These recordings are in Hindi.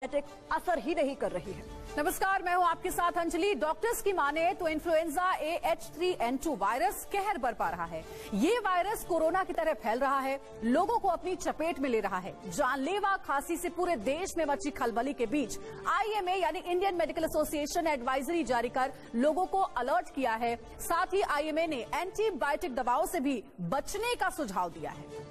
असर ही नहीं कर रही है। नमस्कार, मैं हूं आपके साथ अंजलि। डॉक्टर्स की माने तो इन्फ्लुएंजा AH3N2 वायरस कहर बरपा रहा है। ये वायरस कोरोना की तरह फैल रहा है, लोगों को अपनी चपेट में ले रहा है। जानलेवा खांसी से पूरे देश में मची खलबली के बीच IMA यानी इंडियन मेडिकल एसोसिएशन ने एडवाइजरी जारी कर लोगों को अलर्ट किया है। साथ ही IMA ने एंटीबायोटिक दवाओं से भी बचने का सुझाव दिया है।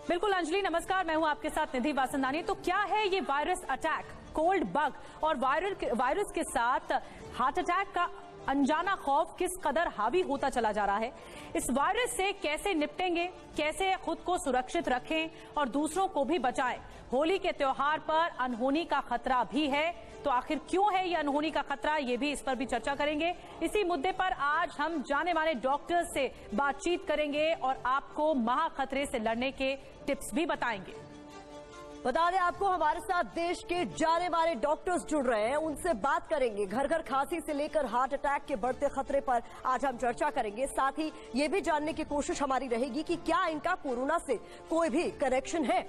बिल्कुल अंजलि, नमस्कार, मैं हूं आपके साथ निधि वासंदानी। तो क्या है ये वायरस अटैक, कोल्ड बग और वायरस के साथ हार्ट अटैक का अनजाना खौफ किस कदर हावी होता चला जा रहा है? इस वायरस से कैसे निपटेंगे, कैसे खुद को सुरक्षित रखें और दूसरों को भी बचाएं? होली के त्योहार पर अनहोनी का खतरा भी है, तो आखिर क्यों है ये अनहोनी का खतरा, ये भी इस पर भी चर्चा करेंगे। इसी मुद्दे पर आज हम जाने माने डॉक्टर्स से बातचीत करेंगे और आपको महाखतरे से लड़ने के टिप्स भी बताएंगे। बता दें आपको, हमारे साथ देश के जाने माने डॉक्टर्स जुड़ रहे हैं, उनसे बात करेंगे। घर घर खांसी से लेकर हार्ट अटैक के बढ़ते खतरे पर आज हम चर्चा करेंगे। साथ ही ये भी जानने की कोशिश हमारी रहेगी कि क्या इनका कोरोना से कोई भी कनेक्शन है।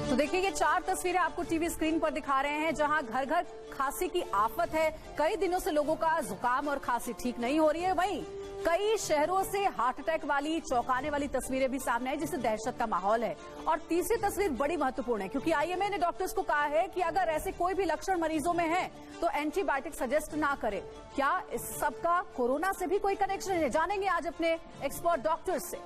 तो देखिए, ये 4 तस्वीरें आपको टीवी स्क्रीन पर दिखा रहे हैं, जहां घर घर खांसी की आफत है। कई दिनों से लोगों का जुकाम और खांसी ठीक नहीं हो रही है। वहीं कई शहरों से हार्ट अटैक वाली चौंकाने वाली तस्वीरें भी सामने आई, जिससे दहशत का माहौल है। और तीसरी तस्वीर बड़ी महत्वपूर्ण है, क्योंकि IMA ने डॉक्टर्स को कहा है कि अगर ऐसे कोई भी लक्षण मरीजों में है तो एंटीबायोटिक सजेस्ट ना करें। क्या इस सब का कोरोना से भी कोई कनेक्शन है? जानेंगे आज अपने एक्सपर्ट डॉक्टर्स से।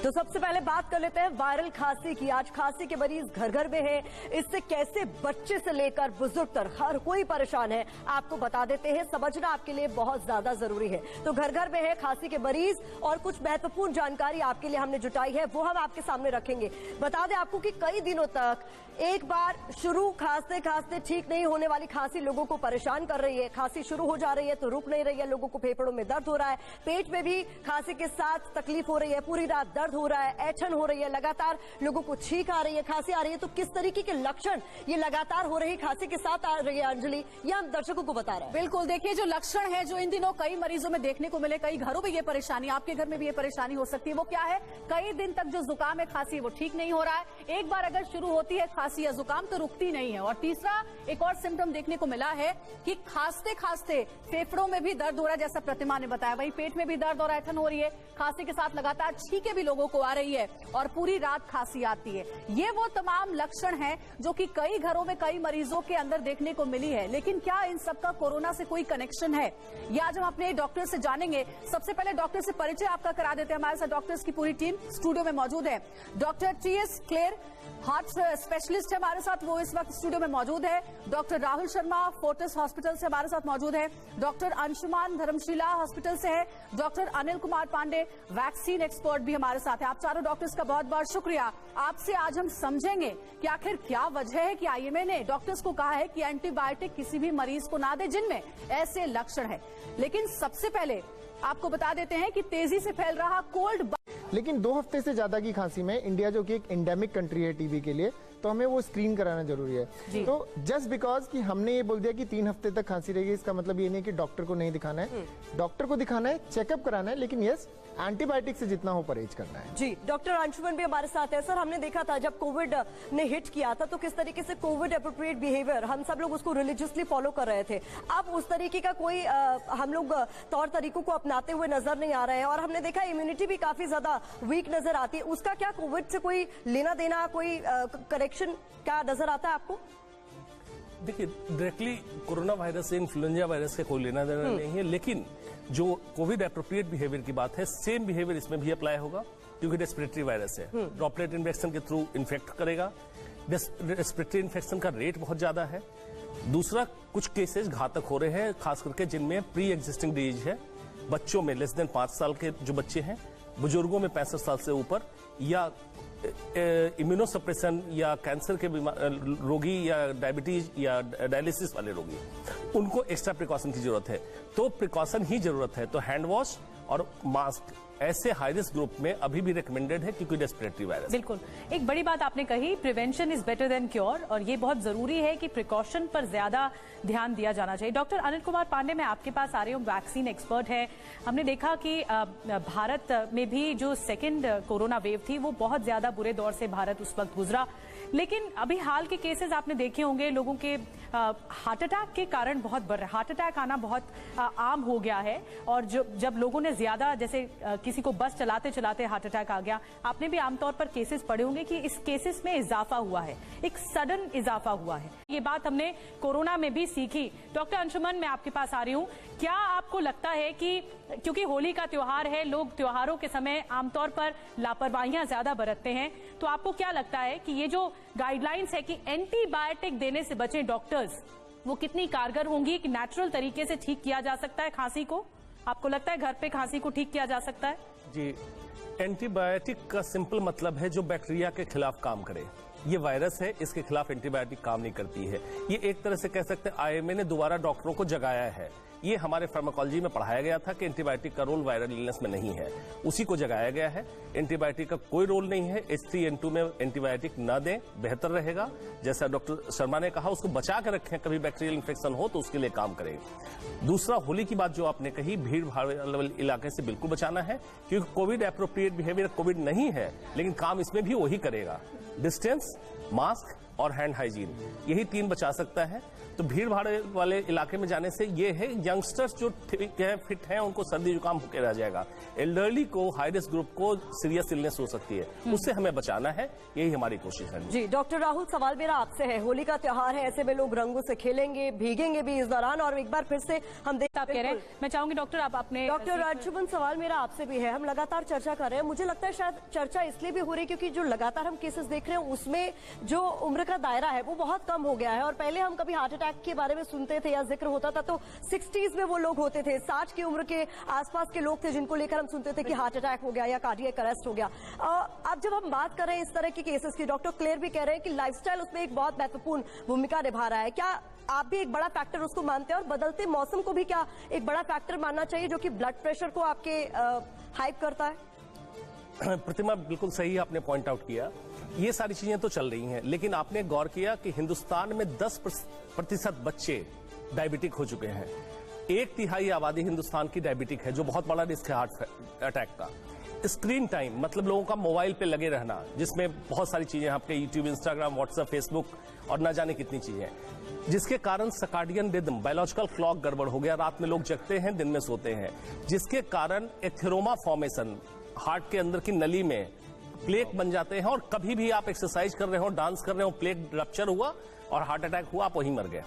तो सबसे पहले बात कर लेते हैं वायरल खांसी की। आज खांसी के मरीज घर घर में हैं। इससे कैसे बच्चे से लेकर बुजुर्ग तक हर कोई परेशान है, आपको बता देते हैं। समझना आपके लिए बहुत ज्यादा जरूरी है। तो घर घर में है खांसी के मरीज और कुछ महत्वपूर्ण जानकारी आपके लिए हमने जुटाई है, वो हम आपके सामने रखेंगे। बता दें आपको कि कई दिनों तक एक बार शुरू खांसते खांसते ठीक नहीं होने वाली खांसी लोगों को परेशान कर रही है। खांसी शुरू हो जा रही है तो रुक नहीं रही है, लोगों को फेफड़ों में दर्द हो रहा है, पेट में भी खांसी के साथ तकलीफ हो रही है, पूरी रात दर्द हो रहा है, ऐंठन हो रही है, लगातार लोगों को छींक आ रही है, खांसी आ रही है। तो किस तरीके के लक्षण ये लगातार हो रही खांसी के साथ आ रही है अंजलि, ये हम दर्शकों को बता रहे हैं। बिल्कुल, देखिए, जो लक्षण है जो इन दिनों कई मरीजों में देखने को मिले, कई घरों में ये परेशानी, आपके घर में भी ये परेशानी हो सकती है। वो क्या है? कई दिन तक जो जुकाम है, खांसी है, वो ठीक नहीं हो रहा है। एक बार अगर शुरू होती है खांसी या जुकाम तो रुकती नहीं है। और तीसरा एक और सिम्टम देखने को मिला है कि खांसते खांसते फेफड़ों में भी दर्द हो रहा है, जैसा प्रतिमा ने बताया। वहीं पेट में भी दर्द और ऐंठन हो रही है, खांसी के साथ लगातार छींकें भी लोगों को आ रही है और पूरी रात खांसी आती है। ये वो तमाम लक्षण हैं जो कि कई घरों में कई मरीजों के अंदर देखने को मिली है। लेकिन क्या इन सबका कोरोना से कोई कनेक्शन है, ये आज हम अपने डॉक्टर से जानेंगे। सबसे पहले डॉक्टर से परिचय आपका करा देते हैं। हमारे साथ डॉक्टर्स की पूरी टीम स्टूडियो में मौजूद है। Doctor TS Kler, heart specialist है हमारे साथ, वो इस वक्त स्टूडियो में मौजूद है। Doctor Rahul Sharma Fortis hospital से हमारे साथ मौजूद है। डॉक्टर अंशुमान धर्मशिला हॉस्पिटल से है। Doctor Anil Kumar Pandey vaccine expert भी हमारे साथ है। आप चारों डॉक्टर्स का बहुत बहुत शुक्रिया। आपसे आज हम समझेंगे कि आखिर क्या वजह है कि IMA ने डॉक्टर्स को कहा है कि एंटीबायोटिक किसी भी मरीज को ना दे जिनमें ऐसे लक्षण है। लेकिन सबसे पहले आपको बता देते हैं कि तेजी से फैल रहा कोल्ड, लेकिन 2 हफ्ते से ज्यादा की खांसी में इंडिया जो कि एक एंडेमिक कंट्री है टीबी के लिए, तो हमें वो स्क्रीन कराना जरूरी है। तो जस्ट बिकॉज कि हमने ये बोल दिया कि 3 हफ्ते तक खांसी रहेगी, इसका मतलब ये नहीं कि डॉक्टर को नहीं दिखाना है। डॉक्टर को दिखाना है, चेकअप कराना है, लेकिन यस, एंटीबायोटिक से जितना हो परहेज करना है। जी, डॉक्टर अंशुमन भी हमारे साथ है। सर, हमने देखा था जब कोविड ने हिट किया था तो किस तरीके से कोविड एप्रोप्रिएट बिहेवियर, हम सब लोग उसको रिलीजियसली फॉलो कर रहे थे। अब उस तरीके का कोई हम लोग तौर तरीकों को अपनाते हुए नजर नहीं आ रहे हैं और हमने देखा इम्यूनिटी भी काफी ज्यादा वीक नजर आती है। उसका क्या कोविड से कोई लेना देना, कोई करेक्शन क्या नजर आता है आपको? देखिए, डायरेक्टली कोरोना वायरस से इन्फ्लुएंजा वायरस से कोई लेना देना नहीं है, लेकिन जो कोविड एप्रोप्रिएट बिहेवियर की बात है, सेम बिहेवियर इसमें भी अप्लाई होगा, क्योंकि रेस्पिरेटरी वायरस है, ड्रॉपलेट इन्फेक्शन के थ्रू इन्फेक्ट करेगा। रेस्पिरेटरी इन्फेक्शन का रेट बहुत ज्यादा है। दूसरा, कुछ केसेस घातक हो रहे हैं, खास करके जिनमें प्री एग्जिस्टिंग डिजीज है। बच्चों में लेस देन 5 साल के जो बच्चे हैं, बुजुर्गों में 65 साल से ऊपर, या इम्यूनोसप्रेशन या कैंसर के रोगी या डायबिटीज या डायलिसिस वाले रोगी, उनको एक्स्ट्रा प्रिकॉशन की जरूरत है। तो प्रिकॉशन ही जरूरत है, तो हैंड वॉश और मास्क ऐसे हाई रिस्क ग्रुप में अभी भी रिकमेंडेड है क्योंकि रेस्पिरेटरी वायरस। बिल्कुल, एक बड़ी बात आपने कही, prevention is better than cure, और ये बहुत जरूरी है कि प्रिकॉशन पर ज्यादा ध्यान दिया जाना चाहिए। डॉक्टर अनिल कुमार पांडे, मैं आपके पास आ रही हूँ, वैक्सीन एक्सपर्ट है। हमने देखा कि भारत में भी जो सेकेंड कोरोना वेव थी वो बहुत ज्यादा बुरे दौर से भारत उस वक्त गुजरा, लेकिन अभी हाल के केसेस आपने देखे होंगे, लोगों के हार्ट अटैक के कारण बहुत बढ़ रहा है। हार्ट अटैक आना बहुत आम हो गया है, और जब लोगों ने ज्यादा, जैसे किसी को बस चलाते चलाते हार्ट अटैक आ गया, आपने भी आमतौर पर केसेस पढ़े होंगे कि इस केसेस में इजाफा हुआ है, एक सडन इजाफा हुआ है। ये बात हमने कोरोना में भी सीखी। डॉक्टर अंशुमन, मैं आपके पास आ रही हूँ, क्या आपको लगता है कि क्योंकि होली का त्योहार है, लोग त्योहारों के समय आमतौर पर लापरवाहियां ज्यादा बरतते हैं, तो आपको क्या लगता है कि ये जो गाइडलाइंस है कि एंटीबायोटिक देने से बचें डॉक्टर्स, वो कितनी कारगर होंगी कि नेचुरल तरीके से ठीक किया जा सकता है खांसी को? आपको लगता है घर पे खांसी को ठीक किया जा सकता है? जी, एंटीबायोटिक का सिंपल मतलब है जो बैक्टीरिया के खिलाफ काम करे। ये वायरस है, इसके खिलाफ एंटीबायोटिक काम नहीं करती है। ये एक तरह से कह सकते हैं आईएमए ने दोबारा डॉक्टरों को जगाया है। ये हमारे फार्माकोलॉजी में पढ़ाया गया था कि एंटीबायोटिक का रोल वायरल इलनेस में नहीं है, उसी को जगाया गया है। एंटीबायोटिक का कोई रोल नहीं है। H3N2 में एंटीबायोटिक न दें, बेहतर रहेगा। जैसा डॉक्टर शर्मा ने कहा, उसको बचा कर रखें, कभी बैक्टीरियल इन्फेक्शन हो तो उसके लिए काम करें। दूसरा, होली की बात जो आपने कही, भीड़ भाड़ वाले इलाके से बिल्कुल बचाना है, क्योंकि कोविड एप्रोप्रिएट बिहेवियर कोविड नहीं है, लेकिन काम इसमें भी वही करेगा। डिस्टेंस, मास्क और हैंड हाइजीन, यही 3 बचा सकता है। तो भीड़ भाड़ वाले इलाके में जाने से ये है, यंगस्टर्स जो ठीक है, फिट हैं, उनको सर्दी जुकाम होकर रह जाएगा। एल्डरली को, हाई रिस्क ग्रुप को सीरियस इलनेस हो सकती है, उससे हमें बचाना है, यही हमारी कोशिश है। जी डॉक्टर राहुल, सवाल मेरा आपसे है, होली का त्योहार है, ऐसे में लोग रंगों से खेलेंगे, भीगेंगे भी इस दौरान, और एक बार फिर से हम आप कह रहे हैं, मैं चाहूंगी डॉक्टर आप अपने। डॉक्टर अंशुमन, सवाल मेरा आपसे भी है, हम लगातार चर्चा कर रहे हैं, मुझे लगता है शायद चर्चा इसलिए भी हो रही है क्योंकि जो लगातार हम केसेस देख रहे हैं उसमें जो उम्र का दायरा है वो बहुत कम हो गया है। और पहले हम कभी हार्ट अटैक के बारे में सुनते थे या जिक्र होता था तो 60s में वो लोग होते थे, 60 की उम्र के आसपास के लोग थे जिनको लेकर हम सुनते थे कि हार्ट अटैक हो गया या कार्डियक अरेस्ट हो गया। अब जब हम बात कर रहे हैं इस तरह के केसेस की, डॉक्टर क्लेयर भी कह रहे हैं कि लाइफस्टाइल उसमें एक बहुत महत्वपूर्ण भूमिका निभा रहा है। क्या आप भी एक बड़ा फैक्टर उसको मानते हैं, और बदलते मौसम को भी क्या एक बड़ा फैक्टर मानना चाहिए जो कि ब्लड प्रेशर को आपके हाइप करता है? प्रतिमा, बिल्कुल सही आपने पॉइंट आउट किया। ये सारी चीजें तो चल रही हैं, लेकिन आपने गौर किया कि हिंदुस्तान में 10% बच्चे डायबिटिक हो चुके हैं। 1/3 आबादी हिंदुस्तान की डायबिटिक है, जो बहुत बड़ा रिस्क है हार्ट अटैक का। स्क्रीन टाइम, मतलब लोगों का मोबाइल पे लगे रहना, जिसमें बहुत सारी चीजें आपके यूट्यूब, इंस्टाग्राम, व्हाट्सएप, फेसबुक और न जाने कितनी चीजें, जिसके कारण सर्काडियन रिदम, बायोलॉजिकल क्लॉक गड़बड़ हो गया। रात में लोग जगते हैं, दिन में सोते हैं, जिसके कारण एथेरोमा फॉर्मेशन, हार्ट के अंदर की नली में प्लेक बन जाते हैं। और कभी भी आप एक्सरसाइज कर रहे हो, डांस कर रहे हो, प्लेक रप्चर हुआ और हार्ट अटैक हुआ, आप वहीं मर गए।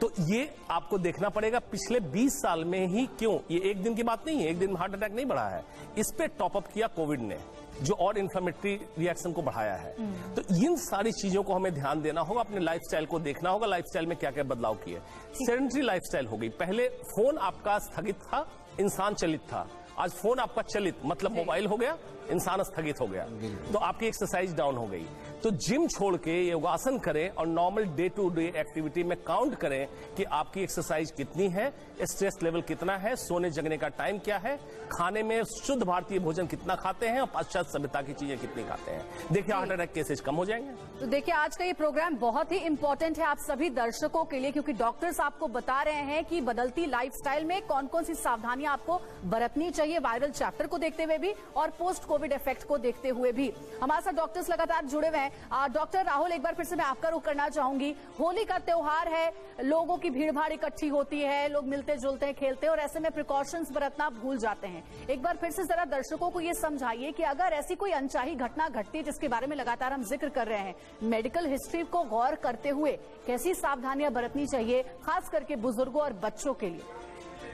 तो ये आपको देखना पड़ेगा पिछले 20 साल में ही क्यों, ये एक दिन की बात नहीं है, एक दिन में हार्ट अटैक नहीं बढ़ा है, इस पे टॉपअप किया कोविड ने, जो और इन्फ्लेमेटरी रिएक्शन को बढ़ाया है। तो इन सारी चीजों को हमें ध्यान देना होगा, अपने लाइफस्टाइल को देखना होगा, लाइफस्टाइल में क्या क्या बदलाव किए। सेडेंटरी लाइफस्टाइल हो गई, पहले फोन आपका स्थगित था, इंसान चलित था। आज फोन आपका चलित, मतलब मोबाइल हो गया, इंसान स्थगित हो गया, तो आपकी एक्सरसाइज डाउन हो गई। तो जिम छोड़ के योगासन करें और normal day to day activity में काउंट करें कि आपकी एक्सरसाइज कितनी है, स्ट्रेस लेवल कितना है, सोने जगने का टाइम क्या है, खाने में शुद्ध भारतीय भोजन कितना खाते हैं और पाश्चात्य सभ्यता की चीजें कितनी खाते हैं। देखिए हार्ट अटैक केसेज कम हो जाएंगे। तो देखिए आज का ये प्रोग्राम बहुत ही इंपॉर्टेंट है आप सभी दर्शकों के लिए, क्योंकि डॉक्टर्स आपको बता रहे हैं कि बदलती लाइफस्टाइल में कौन कौन सी सावधानियां आपको बरतनी चाहिए, वायरल चैप्टर को देखते हुए भी और पोस्ट कोविड इफेक्ट को देखते हुए भी। हमारे साथ डॉक्टर्स लगातार जुड़े हुए हैं। डॉक्टर राहुल, एक बार फिर से मैं आपका रुख करना चाहूंगी। होली का त्योहार है, लोगों की भीड़ भाड़ इकट्ठी होती है, लोग मिलते जुलते हैं, खेलते हैं, और ऐसे में प्रिकॉशंस बरतना भूल जाते हैं। एक बार फिर से जरा दर्शकों को ये समझाइए कि अगर ऐसी कोई अनचाही घटना घटती है जिसके बारे में लगातार हम जिक्र कर रहे हैं, मेडिकल हिस्ट्री को गौर करते हुए कैसी सावधानियां बरतनी चाहिए, खास करके बुजुर्गों और बच्चों के लिए?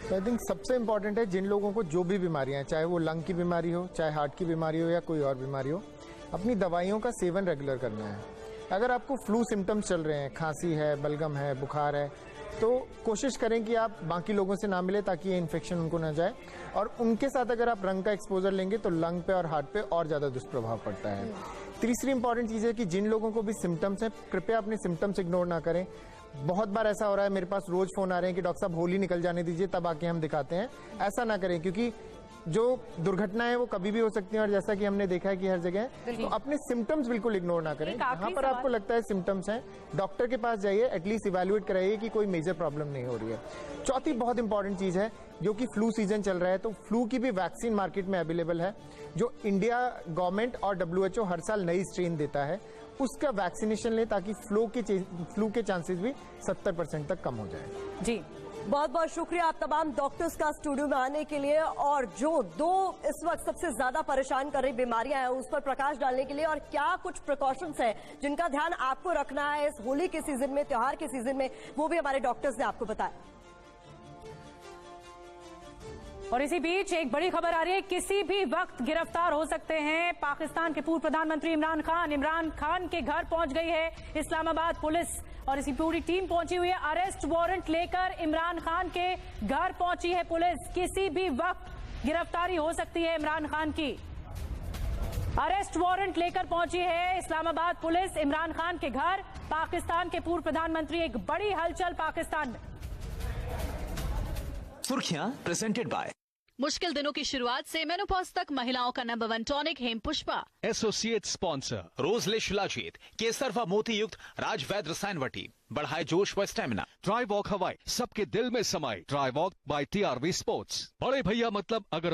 तो आई थिंक सबसे इम्पॉर्टेंट है, जिन लोगों को जो भी बीमारियां हैं, चाहे वो लंग की बीमारी हो, चाहे हार्ट की बीमारी हो या कोई और बीमारी हो, अपनी दवाइयों का सेवन रेगुलर करना है। अगर आपको फ्लू सिम्टम्स चल रहे हैं, खांसी है, बलगम है, बुखार है, तो कोशिश करें कि आप बाकी लोगों से ना मिले ताकि ये इन्फेक्शन उनको ना जाए। और उनके साथ अगर आप रंग का एक्सपोजर लेंगे तो लंग पे और हार्ट पे और ज़्यादा दुष्प्रभाव पड़ता है। तीसरी इंपॉर्टेंट चीज़ है कि जिन लोगों को भी सिम्टम्स हैं, कृपया अपने सिम्टम्स इग्नोर ना करें। बहुत बार ऐसा हो रहा है, मेरे पास रोज फोन आ रहे हैं कि डॉक्टर साहब होली निकल जाने दीजिए तब आके हम दिखाते हैं। ऐसा ना करें, क्योंकि जो दुर्घटनाएं हैं वो कभी भी हो सकती हैं, और जैसा कि हमने देखा है कि हर जगह, तो अपने सिम्टम्स बिल्कुल इग्नोर ना करें। एक आखिरी जहां पर सवाल। आपको लगता है सिम्टम्स हैं, डॉक्टर के पास जाइए, एटलीस्ट इवैल्यूएट कराइए कि कोई मेजर प्रॉब्लम नहीं हो रही है। चौथी बहुत इंपॉर्टेंट चीज है, जो कि फ्लू सीजन चल रहा है, तो फ्लू की भी वैक्सीन मार्केट में अवेलेबल है, जो इंडिया गवर्नमेंट और WHO हर साल नई स्ट्रेन देता है, उसका वैक्सीनेशन लें ताकि फ्लू के चांसेस भी 70% तक कम हो जाए। जी, बहुत बहुत शुक्रिया आप तमाम डॉक्टर्स का स्टूडियो में आने के लिए, और जो दो इस वक्त सबसे ज्यादा परेशान कर रही बीमारियां हैं उस पर प्रकाश डालने के लिए, और क्या कुछ प्रिकॉशंस हैं जिनका ध्यान आपको रखना है इस होली के सीजन में, त्योहार के सीजन में, वो भी हमारे डॉक्टर्स ने आपको बताया। और इसी बीच एक बड़ी खबर आ रही है, किसी भी वक्त गिरफ्तार हो सकते हैं पाकिस्तान के पूर्व प्रधानमंत्री इमरान खान। इमरान खान के घर पहुंच गई है इस्लामाबाद पुलिस, और इसी पूरी टीम पहुंची हुई है। अरेस्ट वारंट लेकर इमरान खान के घर पहुंची है पुलिस। किसी भी वक्त गिरफ्तारी हो सकती है इमरान खान की। अरेस्ट वारंट लेकर पहुंची है इस्लामाबाद पुलिस इमरान खान के घर। पाकिस्तान के पूर्व प्रधानमंत्री, एक बड़ी हलचल पाकिस्तान में। सुर्खियां प्रेजेंटेड बाय मुश्किल दिनों की शुरुआत से मेनोपॉज तक महिलाओं का नंबर 1 टॉनिक हेम पुष्पा। एसोसिएट स्पॉन्सर रोजले शिलाजीत, केसर व मोती युक्त राजवैद रसायन वटी, बढ़ाए जोश व स्टेमिना। ट्राई वॉक हवाई सबके दिल में समाई। Try walk bye TRV sports. बड़े भैया मतलब अगर